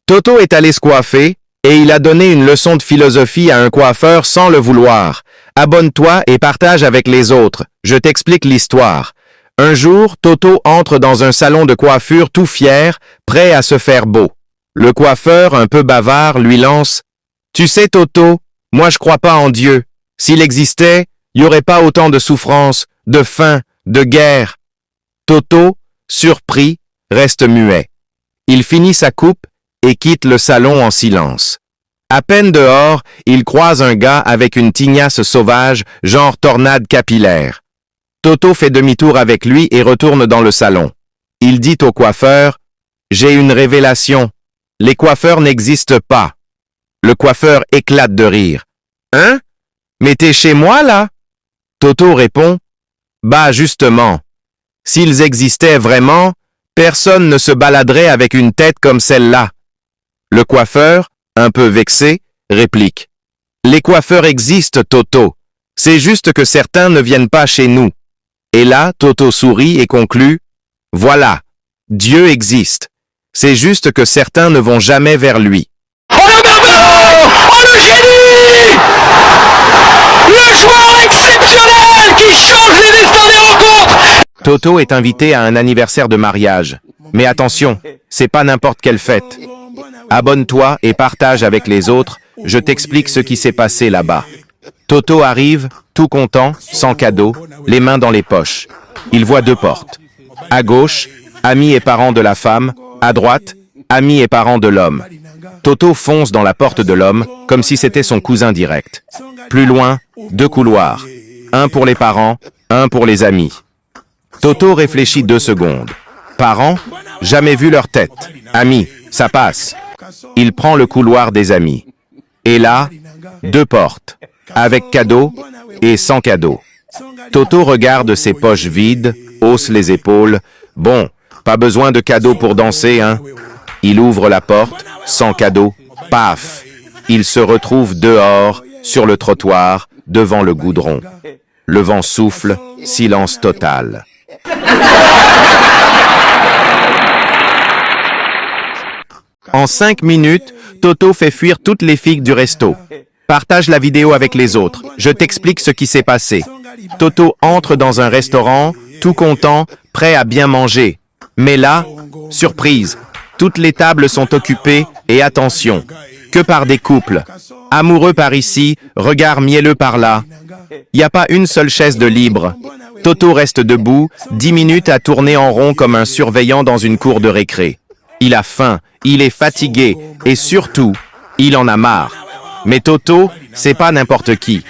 Toto est allé se coiffer et il a donné une leçon de philosophie à un coiffeur sans le vouloir. Abonne-toi et partage avec les autres. Je t'explique l'histoire. Un jour, Toto entre dans un salon de coiffure tout fier, prêt à se faire beau. Le coiffeur, un peu bavard, lui lance « Tu sais, Toto, moi je crois pas en Dieu. S'il existait, il n'y aurait pas autant de souffrances, de faim, de guerre. » Toto, surpris, reste muet. Il finit sa coupe et quitte le salon en silence. À peine dehors, il croise un gars avec une tignasse sauvage, genre tornade capillaire. Toto fait demi-tour avec lui et retourne dans le salon. Il dit au coiffeur « J'ai une révélation. Les coiffeurs n'existent pas. » Le coiffeur éclate de rire. « Hein? Mais t'es chez moi, là? » Toto répond « Bah, justement. S'ils existaient vraiment, personne ne se baladerait avec une tête comme celle-là. » Le coiffeur, un peu vexé, réplique « Les coiffeurs existent, Toto. C'est juste que certains ne viennent pas chez nous. » Et là, Toto sourit et conclut « Voilà, Dieu existe. C'est juste que certains ne vont jamais vers lui. » Oh le barbeau! Oh le génie! Le joueur exceptionnel qui change les destins des rencontres! Toto est invité à un anniversaire de mariage. Mais attention, c'est pas n'importe quelle fête. Abonne-toi et partage avec les autres, je t'explique ce qui s'est passé là-bas. Toto arrive, tout content, sans cadeau, les mains dans les poches. Il voit deux portes. À gauche, amis et parents de la femme, à droite, amis et parents de l'homme. Toto fonce dans la porte de l'homme, comme si c'était son cousin direct. Plus loin, deux couloirs. Un pour les parents, un pour les amis. Toto réfléchit 2 secondes. Parents, jamais vu leur tête. Amis, ça passe. Il prend le couloir des amis. Et là, 2 portes, avec cadeau et sans cadeau. Toto regarde ses poches vides, hausse les épaules. Bon, pas besoin de cadeau pour danser, hein? Il ouvre la porte, sans cadeau, paf! Il se retrouve dehors, sur le trottoir, devant le goudron. Le vent souffle, silence total. En 5 minutes, Toto fait fuir toutes les filles du resto. Partage la vidéo avec les autres. Je t'explique ce qui s'est passé. Toto entre dans un restaurant, tout content, prêt à bien manger. Mais là, surprise, toutes les tables sont occupées et attention, que par des couples. Amoureux par ici, regard mielleux par là. Il n'y a pas une seule chaise de libre. Toto reste debout, 10 minutes à tourner en rond comme un surveillant dans une cour de récré. Il a faim, il est fatigué et surtout, il en a marre. Mais Toto, c'est pas n'importe qui.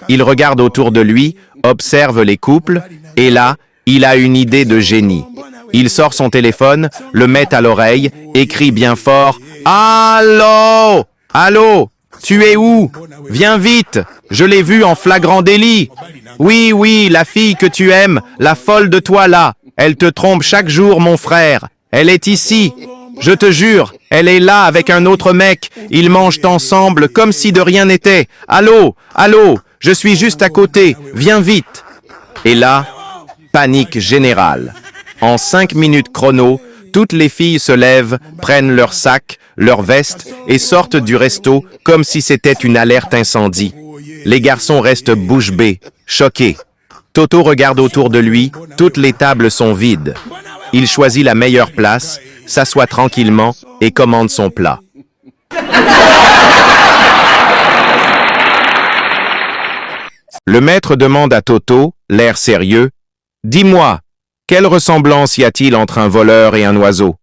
Il regarde autour de lui, observe les couples et là, il a une idée de génie. Il sort son téléphone, le met à l'oreille, écrit bien fort « Allô? Allô? Tu es où? Viens vite! Je l'ai vue en flagrant délit! Oui, oui, la fille que tu aimes, la folle de toi là, elle te trompe chaque jour, mon frère. Elle est ici. Je te jure, elle est là avec un autre mec. Ils mangent ensemble comme si de rien n'était. Allô? Allô? Je suis juste à côté. Viens vite! » Et là, panique générale. En 5 minutes chrono, toutes les filles se lèvent, prennent leurs sacs, leurs vestes et sortent du resto comme si c'était une alerte incendie. Les garçons restent bouche bée, choqués. Toto regarde autour de lui, toutes les tables sont vides. Il choisit la meilleure place, s'assoit tranquillement et commande son plat. Le maître demande à Toto, l'air sérieux, « Dis-moi, quelle ressemblance y a-t-il entre un voleur et un oiseau ?»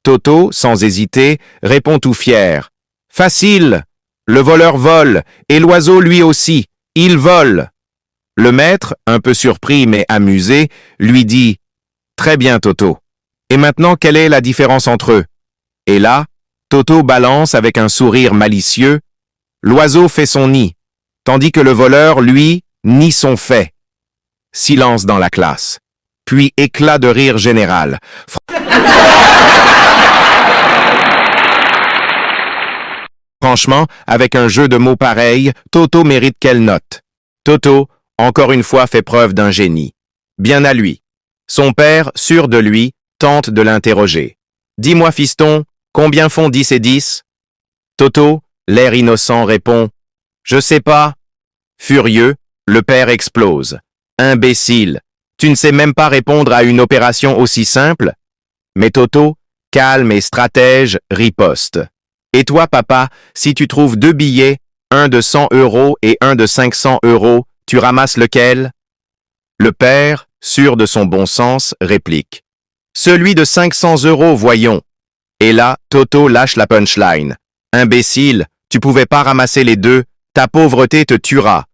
Toto, sans hésiter, répond tout fier. « Facile! Le voleur vole, et l'oiseau lui aussi, il vole. » Le maître, un peu surpris mais amusé, lui dit « Très bien, Toto. Et maintenant, quelle est la différence entre eux ?» Et là, Toto balance avec un sourire malicieux « L'oiseau fait son nid, tandis que le voleur, lui, nie son fait. » Silence dans la classe. Puis éclat de rire général. Franchement, avec un jeu de mots pareil, Toto mérite quelle note? Toto, encore une fois, fait preuve d'un génie. Bien à lui. Son père, sûr de lui, tente de l'interroger. « Dis-moi, fiston, Combien font 10 et 10? Toto, l'air innocent, répond. Je sais pas. Furieux, le père explose. Imbécile, tu ne sais même pas répondre à une opération aussi simple? Mais Toto, calme et stratège, riposte. Et toi, papa, si tu trouves 2 billets, un de 100 € et un de 500 €, tu ramasses lequel? Le père, sûr de son bon sens, réplique. Celui de 500 €, voyons. Et là, Toto lâche la punchline. Imbécile, tu pouvais pas ramasser les deux, ta pauvreté te tuera.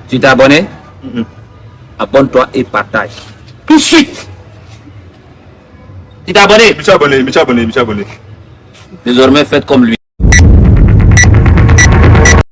Tu t'es abonné? Abonne-toi et partage. Tout de suite! Tu t'es abonné? Je me suis abonné. Désormais, faites comme lui.